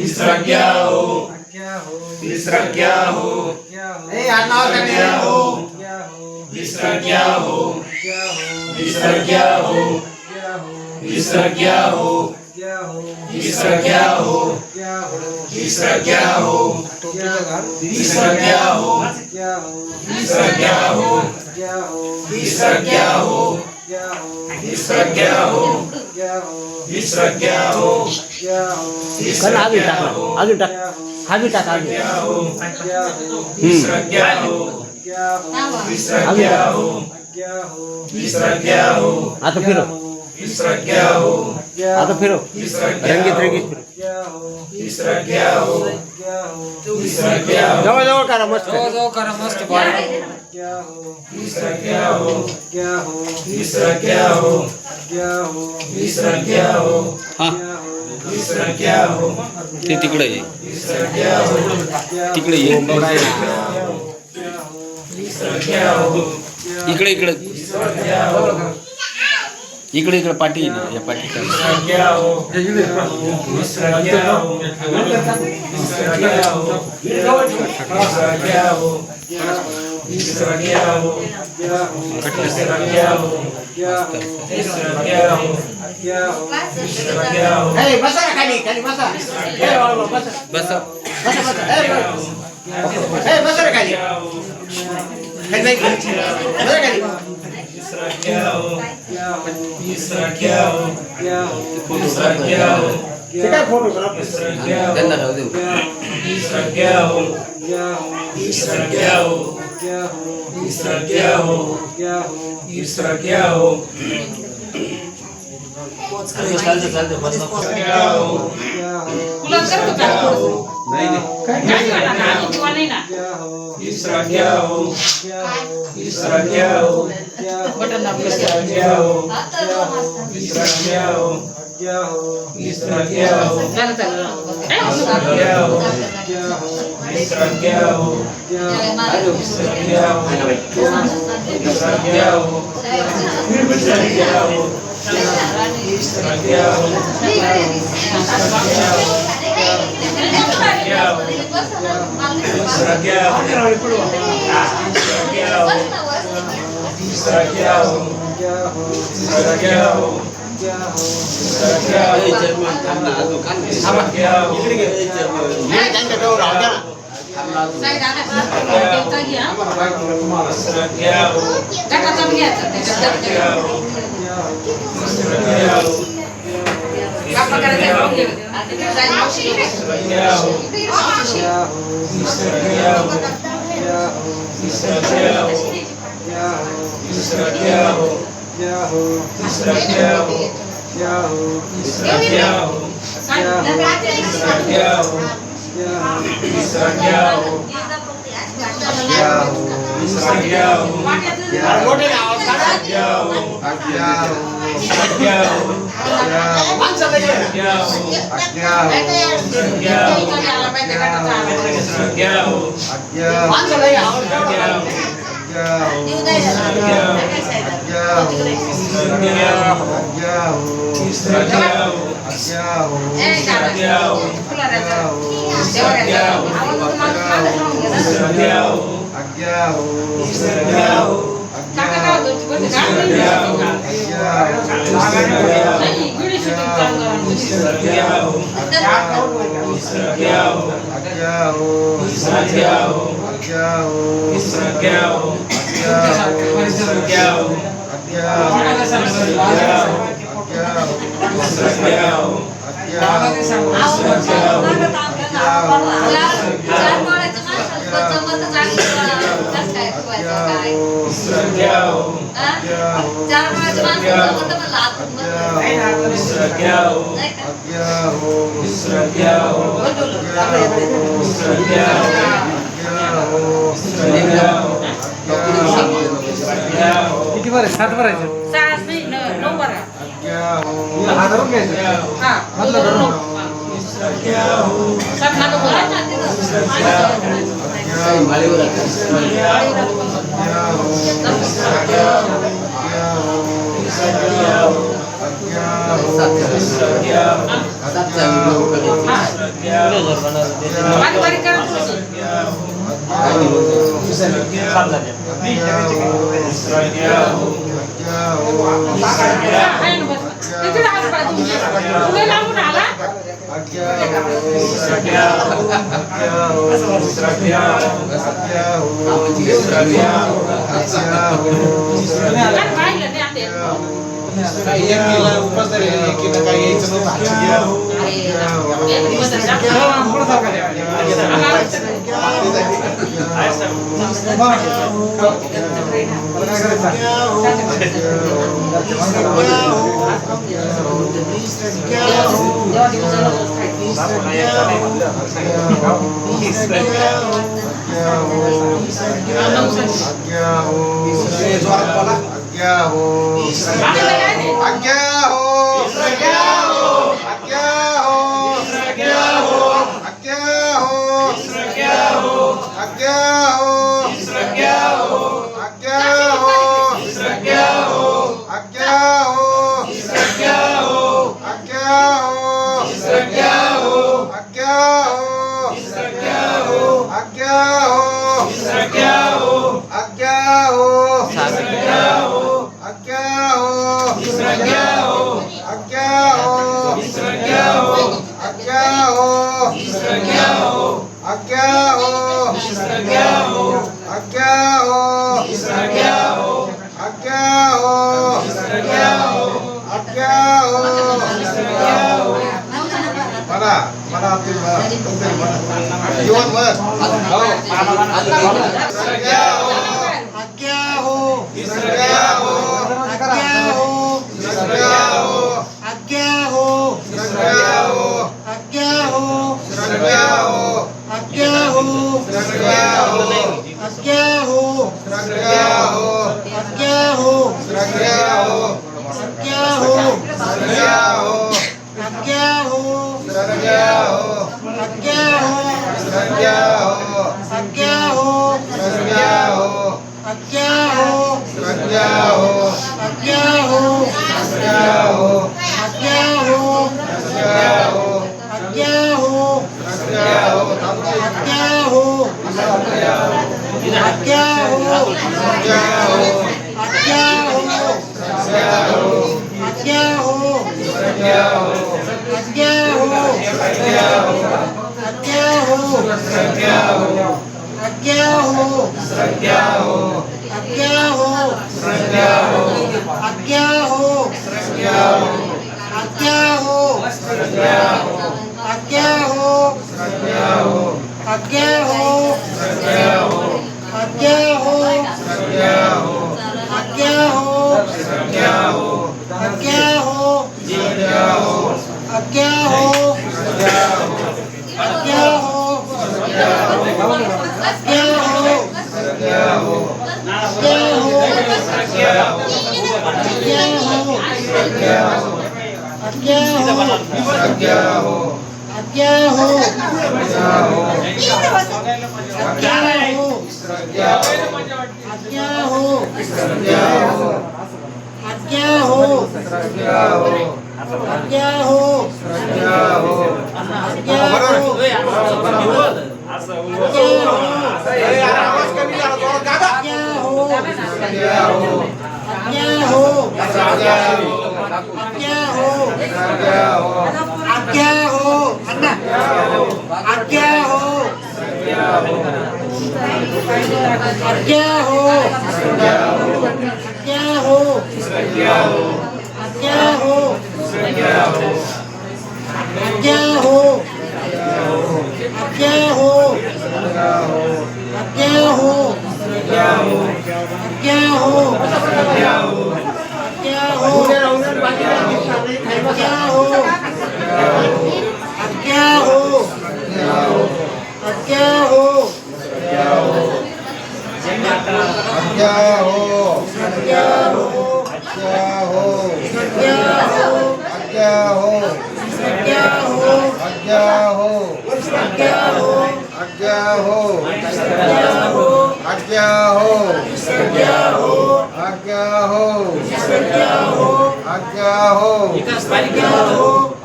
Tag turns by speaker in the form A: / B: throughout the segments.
A: तीसरा क्या हो? तीसरा क्या हो? तीसरा क्या हो? तीसरा क्या हो? तीसरा क्या हो? तीसरा क्या हो? तीसरा क्या हो? तीसरा क्या हो? तीसरा क्या हो? तीसरा क्या हो? तीसरा क्या हो? तीसरा क्या हो?
B: कल आगे टाकला आगे टाक आगे टाक आगे
A: तीसरा क्या हो? तीसरा क्या हो? तीसरा क्या हो?
B: आता फिरो
A: तीसरा क्या हो?
B: आता फिरो
A: तीसरा क्या
B: रंगीत
A: हो?
B: रंगीत फिरो
A: तीसरा क्या हो? तीसरा क्या हो?
B: जवळ जवळ करा मस्त
A: तीसरा क्या हो? तीसरा क्या हो? तीसरा क्या हो?
B: हा
A: तीसरा क्या हो?
B: ते तिकडे ये
A: तीसरा क्या हो?
B: तिकडे ये
A: तीसरा क्या हो?
B: इकडे इकडे
A: तीसरा क्या हो?
B: इकडे इकडे पाठी आहे ना या पाठी
A: तीसरा क्या हो? तीसरा क्या हो? तीसरा क्या हो? तीसरा क्या हो? तीसरा क्या हो? तीसरा क्या हो? तीसरा क्या हो? तीसरा क्या हो?
B: बसा खाली खाली बसा बसा बसा बसा खाली खाली
A: तीसरा क्या हो? तीसरा क्या हो? तीसरा क्या हो?
B: फोटो
A: तीसरा क्या हो? तीसरा क्या हो? तीसरा क्या हो? तीसरा क्या हो? तीसरा क्या हो? क्या हो? तीसरा क्या हो? तीसरा क्या हो? तीसरा क्या हो? तीसरा क्या हो? तीसरा क्या हो? तीसरा क्या हो? तीसरा क्या हो? तीसरा क्या हो? तीसरा क्या हो? तीसरा क्या हो? तीसरा क्या हो? तीसरा क्या हो? तीसरा क्या हो? तीसरा क्या हो? तीसरा क्या हो? तीसरा क्या हो? तीसरा क्या हो?
B: किती बरं 7 भरायचं हातारून घ्यायचं मधलं धरून
A: Saat
C: बारीक बारीक करा थोडीशी. आहे ना बस. तिकडे हात पाय तुमचे. पुढे लांबून आला. काय पाहिलं नाही आता.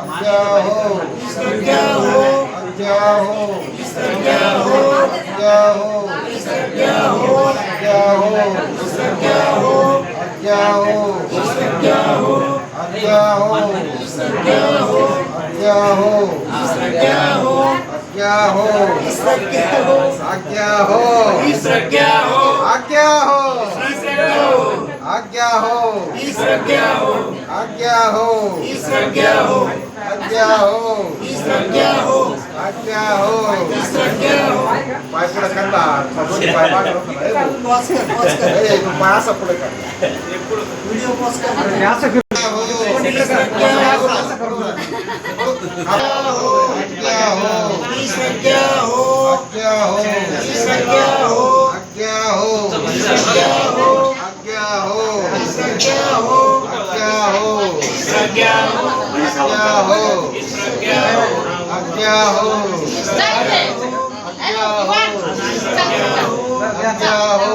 A: आज्ञा हो आज्ञा हो आज्ञा हो आज्ञा हो आज्ञा हो आज्ञा हो आज्ञा हो आज्ञा हो आज्ञा हो आज्ञा हो आज्ञा हो आज्ञा हो आज्ञा हो आज्ञा हो पाय पुढे करता दोन्ही पाय मागे रोखला पाय असा पुढे कर व्हिडिओ पॉज कर असं कर आज्ञा हो आज्ञा हो आज्ञा हो आज्ञा हो आज्ञा हो आज्ञा हो आज्ञा हो आज्ञा हो आज्ञा हो आज्ञा हो आज्ञा हो आज्ञा हो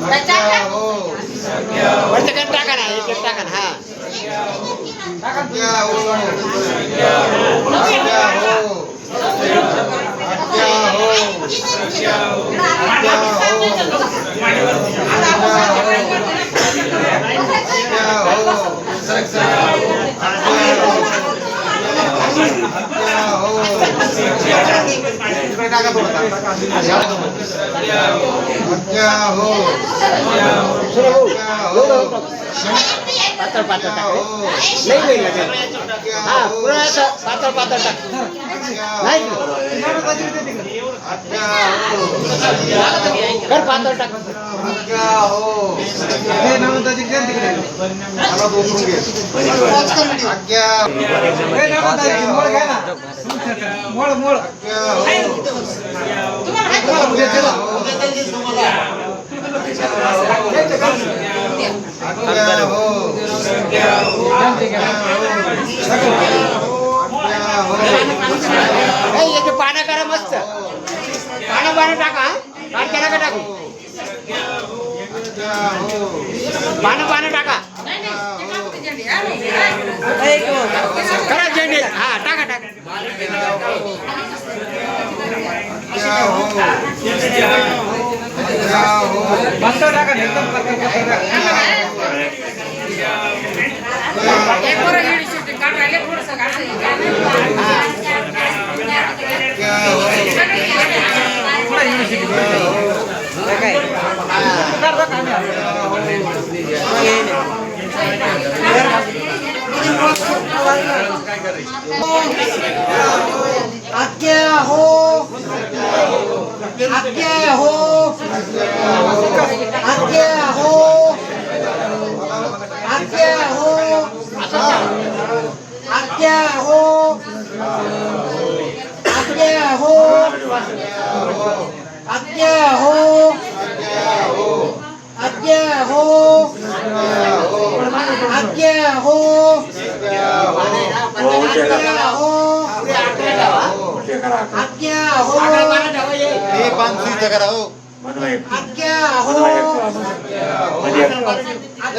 A: आज्ञा हो
B: वरचं टाका ना एक टाका ना हा
A: आज्ञा हो आज्ञा हो आज्ञा हो आज्ञा हो
B: पातळ पातळ टाक नाही नाही लागेल हा पुरा असं पातळ पातळ टाक नाही कर पातळ टाक याचे पानं करा मस्त पानं पानं टाका काढते नका टाकू पानं पानं टाका करा झेंडे हा टाका टाका मस्त टाका एकदम
D: आज्ञा हो आज्ञा हो आज्ञा हो आज्ञा हो आज्ञा हो आज्ञा हो आज्ञा हो आज्ञा हो आज्ञा हो आज्ञा हो
A: हे पान सुईचं करा हो
D: आज्ञा हो आज्ञा हो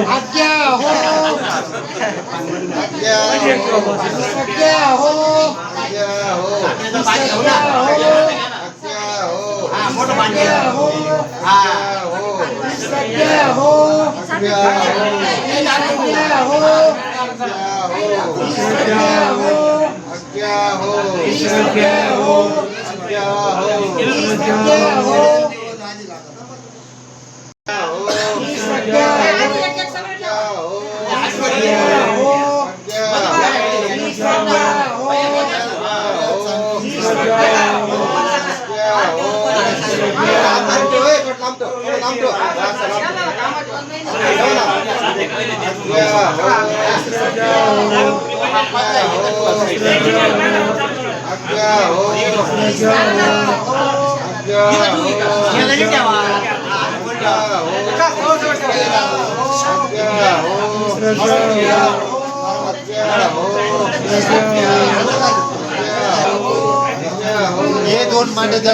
D: आज्ञा हो आज्ञा हो
A: हे दोन मांडे पहिलं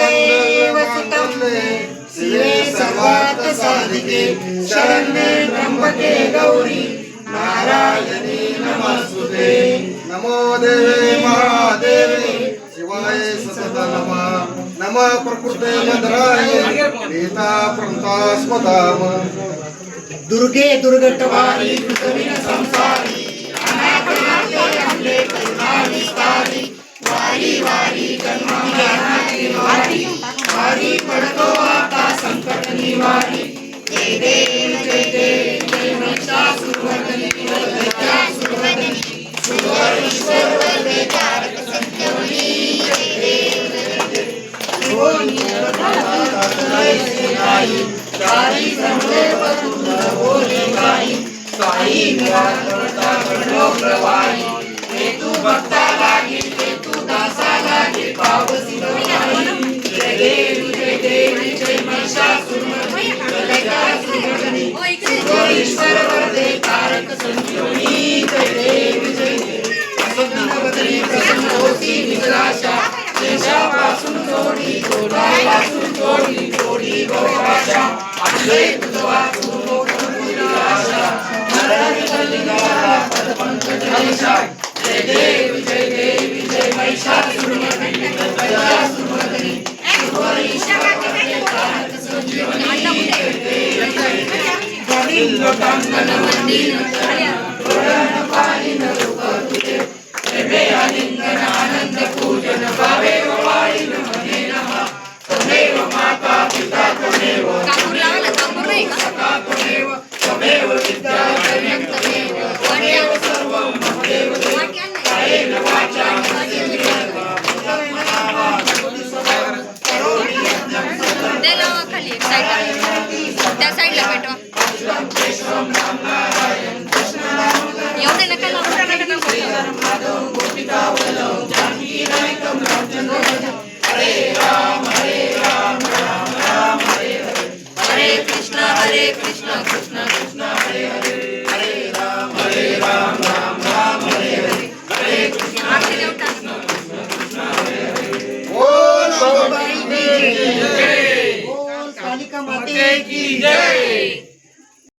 A: सर्वमङ्गलमाङ्गल्ये शिवे सर्वार्थसाधिके शरण्ये त्र्यम्बके गौरी नारायणी नमस्तुते नमो देवे महादेवे शिवाय सतत नमः नमः प्रकृते मधुराय गीता प्रंतास्पदाम
E: दुर्गे दुर्गटवारी कृतविन संसारी अनाथनाथे हमले करुणा विस्तारी वारी वारी जन्मांतरी वारी वारी पडतो आता संकट निवारी जय देव जय देव जय महिषासुरमर्दिनी महिषासुरमर्दिनी सुर ईश्वर वरदे तारक संजीवनी जय देव जय देव सोनी जय सेनाई सारी समले वतुंद बोले गाई साई निराकरता गणो प्रवाही हेतु भक्ता लागे हेतु दासा लागे पावसी गवाई जय देव जय महिषासुरमर्दिनी महिषासुरमर्दिनी ईश्वर वरदे तारक संजीवनी जय देव प्रसन्न प्रसन्न होती विकलाशा शेषापासून जोडी जोडापासून जोडी जोडी गोपाशा आपले तुझवाचून मोठमोठी आशा मरण कलिंगाला पदपंकजाशा जय देव जय महिषासुरमर्दिनी महिषासुरमर्दिनी ईश्वर वरदे तारक संजीवनी जय देव गोविंद लोकांगण मंदिर तोरण पाणी न तुझे प्रेमे आलिंगन आनंद पूजन भावे वाळी नमने नमः तमेव माता पिता तमेव सखा तमेव तमेव विद्या जनक तमेव तमेव सर्वं ममेव कायेन वाचा मनसेन्द्रियेण मनोमनावा बुद्धिसंवाद करोमि यज्ञं सकलं
C: त्या साईडला पेटवा एवढे नका लावू
E: हरे राम राम राम हरे हरे हरे कृष्ण कृष्ण कृष्ण हरे हरे हरे राम राम राम हरे हरे हरे कृष्ण कृष्ण कृष्ण हरे हरे
A: बोल अंबाबाई की जय
E: बोल कालिका माते की जय